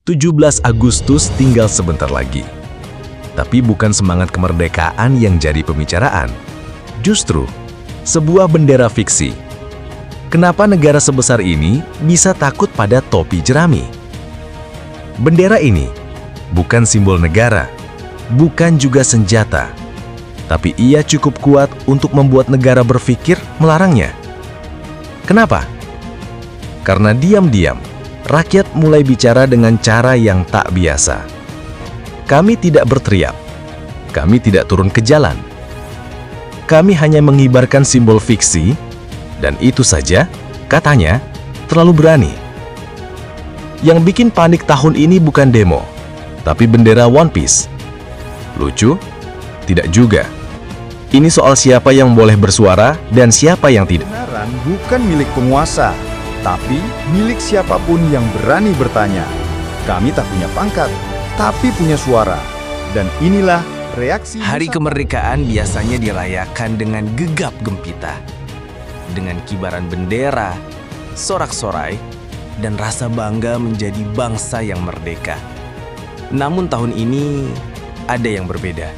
17 Agustus tinggal sebentar lagi. Tapi bukan semangat kemerdekaan yang jadi pembicaraan. Justru, sebuah bendera fiksi. Kenapa negara sebesar ini bisa takut pada topi jerami? Bendera ini bukan simbol negara, bukan juga senjata. Tapi ia cukup kuat untuk membuat negara berpikir melarangnya. Kenapa? Karena diam-diam, rakyat mulai bicara dengan cara yang tak biasa. Kami tidak berteriak, kami tidak turun ke jalan. Kami hanya mengibarkan simbol fiksi, dan itu saja, katanya, terlalu berani. Yang bikin panik tahun ini bukan demo, tapi bendera One Piece. Lucu? Tidak juga. Ini soal siapa yang boleh bersuara dan siapa yang tidak. Kebenaran bukan milik penguasa, tapi milik siapapun yang berani bertanya. Kami tak punya pangkat, tapi punya suara. Dan inilah reaksi Hari kemerdekaan biasanya dirayakan dengan gegap gempita. Dengan kibaran bendera, sorak-sorai, dan rasa bangga menjadi bangsa yang merdeka. Namun tahun ini ada yang berbeda.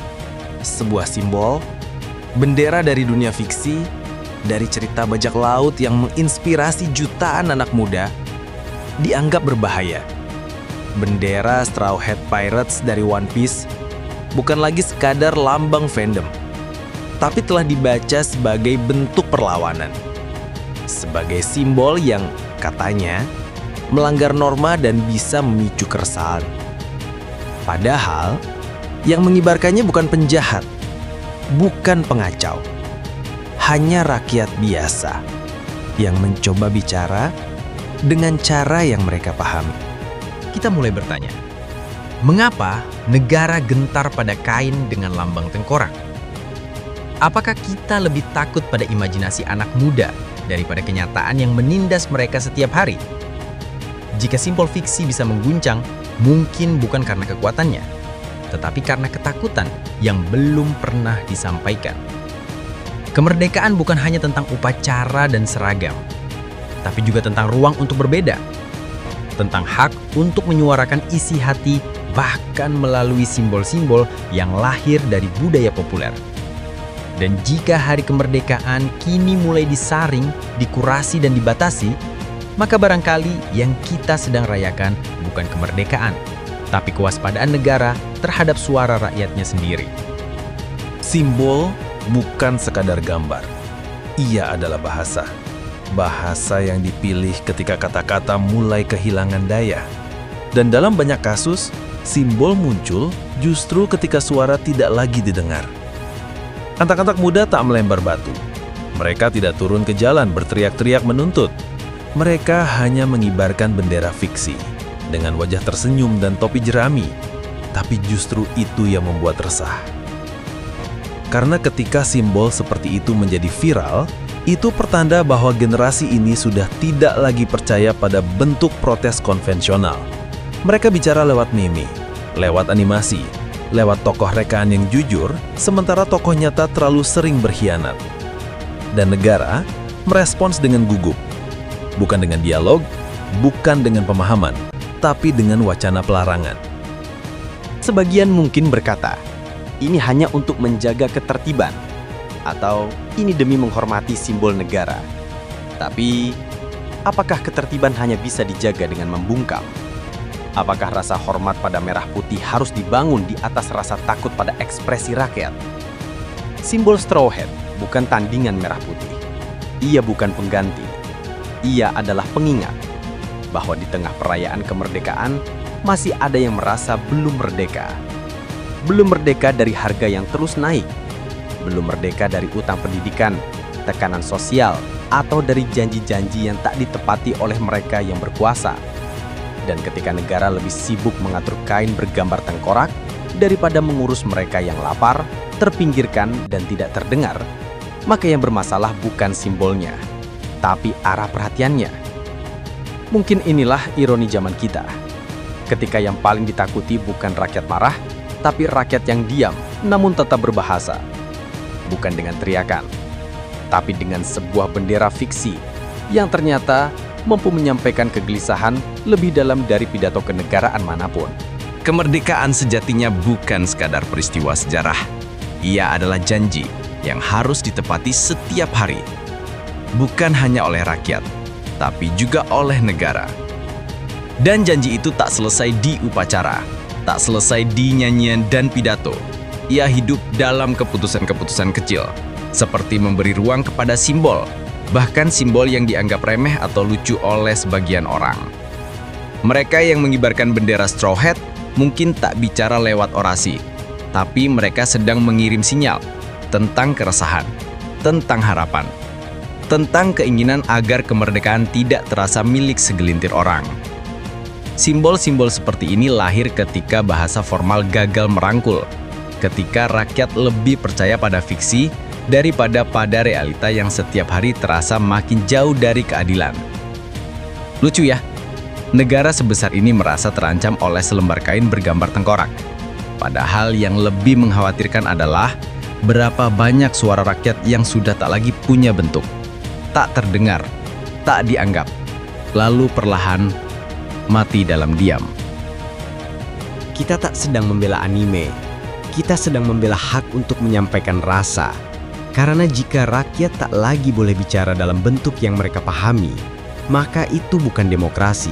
Sebuah simbol, bendera dari dunia fiksi, dari cerita bajak laut yang menginspirasi jutaan anak muda, dianggap berbahaya. Bendera Straw Hat Pirates dari One Piece bukan lagi sekadar lambang fandom, tapi telah dibaca sebagai bentuk perlawanan. Sebagai simbol yang katanya melanggar norma dan bisa memicu keresahan. Padahal, yang mengibarkannya bukan penjahat, bukan pengacau, hanya rakyat biasa yang mencoba bicara dengan cara yang mereka pahami. Kita mulai bertanya, mengapa negara gentar pada kain dengan lambang tengkorak? Apakah kita lebih takut pada imajinasi anak muda daripada kenyataan yang menindas mereka setiap hari? Jika simbol fiksi bisa mengguncang, mungkin bukan karena kekuatannya, tetapi karena ketakutan yang belum pernah disampaikan. Kemerdekaan bukan hanya tentang upacara dan seragam, tapi juga tentang ruang untuk berbeda, tentang hak untuk menyuarakan isi hati bahkan melalui simbol-simbol yang lahir dari budaya populer. Dan jika hari kemerdekaan kini mulai disaring, dikurasi dan dibatasi, maka barangkali yang kita sedang rayakan bukan kemerdekaan, tapi kewaspadaan negara terhadap suara rakyatnya sendiri. Simbol bukan sekadar gambar. Ia adalah bahasa. Bahasa yang dipilih ketika kata-kata mulai kehilangan daya. Dan dalam banyak kasus, simbol muncul justru ketika suara tidak lagi didengar. Anak-anak muda tak melempar batu. Mereka tidak turun ke jalan berteriak-teriak menuntut. Mereka hanya mengibarkan bendera fiksi dengan wajah tersenyum dan topi jerami. Tapi justru itu yang membuat resah. Karena ketika simbol seperti itu menjadi viral, itu pertanda bahwa generasi ini sudah tidak lagi percaya pada bentuk protes konvensional. Mereka bicara lewat meme, lewat animasi, lewat tokoh rekaan yang jujur, sementara tokoh nyata terlalu sering berkhianat. Dan negara merespons dengan gugup. Bukan dengan dialog, bukan dengan pemahaman, tapi dengan wacana pelarangan. Sebagian mungkin berkata, ini hanya untuk menjaga ketertiban, atau ini demi menghormati simbol negara. Tapi, apakah ketertiban hanya bisa dijaga dengan membungkam? Apakah rasa hormat pada merah putih harus dibangun di atas rasa takut pada ekspresi rakyat? Simbol Straw Hat bukan tandingan merah putih. Ia bukan pengganti. Ia adalah pengingat bahwa di tengah perayaan kemerdekaan masih ada yang merasa belum merdeka. Belum merdeka dari harga yang terus naik. Belum merdeka dari utang pendidikan, tekanan sosial, atau dari janji-janji yang tak ditepati oleh mereka yang berkuasa. Dan ketika negara lebih sibuk mengatur kain bergambar tengkorak daripada mengurus mereka yang lapar, terpinggirkan, dan tidak terdengar, maka yang bermasalah bukan simbolnya, tapi arah perhatiannya. Mungkin inilah ironi zaman kita. Ketika yang paling ditakuti bukan rakyat marah, tapi rakyat yang diam namun tetap berbahasa. Bukan dengan teriakan, tapi dengan sebuah bendera fiksi yang ternyata mampu menyampaikan kegelisahan lebih dalam dari pidato kenegaraan manapun. Kemerdekaan sejatinya bukan sekadar peristiwa sejarah. Ia adalah janji yang harus ditepati setiap hari. Bukan hanya oleh rakyat, tapi juga oleh negara. Dan janji itu tak selesai di upacara, tak selesai di nyanyian dan pidato. Ia hidup dalam keputusan-keputusan kecil, seperti memberi ruang kepada simbol, bahkan simbol yang dianggap remeh atau lucu oleh sebagian orang. Mereka yang mengibarkan bendera Straw Hat mungkin tak bicara lewat orasi, tapi mereka sedang mengirim sinyal tentang keresahan, tentang harapan, tentang keinginan agar kemerdekaan tidak terasa milik segelintir orang. Simbol-simbol seperti ini lahir ketika bahasa formal gagal merangkul, ketika rakyat lebih percaya pada fiksi daripada pada realita yang setiap hari terasa makin jauh dari keadilan. Lucu ya, negara sebesar ini merasa terancam oleh selembar kain bergambar tengkorak. Padahal yang lebih mengkhawatirkan adalah berapa banyak suara rakyat yang sudah tak lagi punya bentuk, tak terdengar, tak dianggap, lalu perlahan mati dalam diam. Kita tak sedang membela anime, kita sedang membela hak untuk menyampaikan rasa. Karena jika rakyat tak lagi boleh bicara dalam bentuk yang mereka pahami, maka itu bukan demokrasi,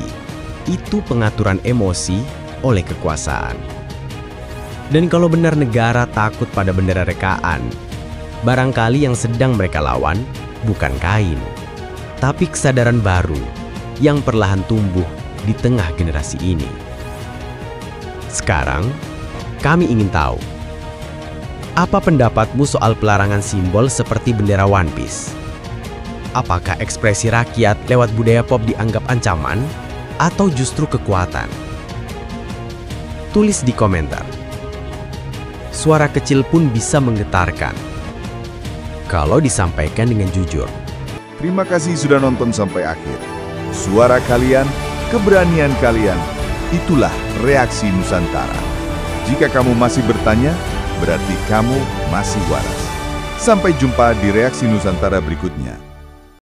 itu pengaturan emosi oleh kekuasaan. Dan kalau benar negara takut pada bendera rekaan, barangkali yang sedang mereka lawan bukan kain, tapi kesadaran baru yang perlahan tumbuh di tengah generasi ini. Sekarang, kami ingin tahu, apa pendapatmu soal pelarangan simbol seperti bendera One Piece? Apakah ekspresi rakyat lewat budaya pop dianggap ancaman atau justru kekuatan? Tulis di komentar. Suara kecil pun bisa menggetarkan kalau disampaikan dengan jujur. Terima kasih sudah nonton sampai akhir. Suara kalian, keberanian kalian, itulah reaksi Nusantara. Jika kamu masih bertanya, berarti kamu masih waras. Sampai jumpa di reaksi Nusantara berikutnya.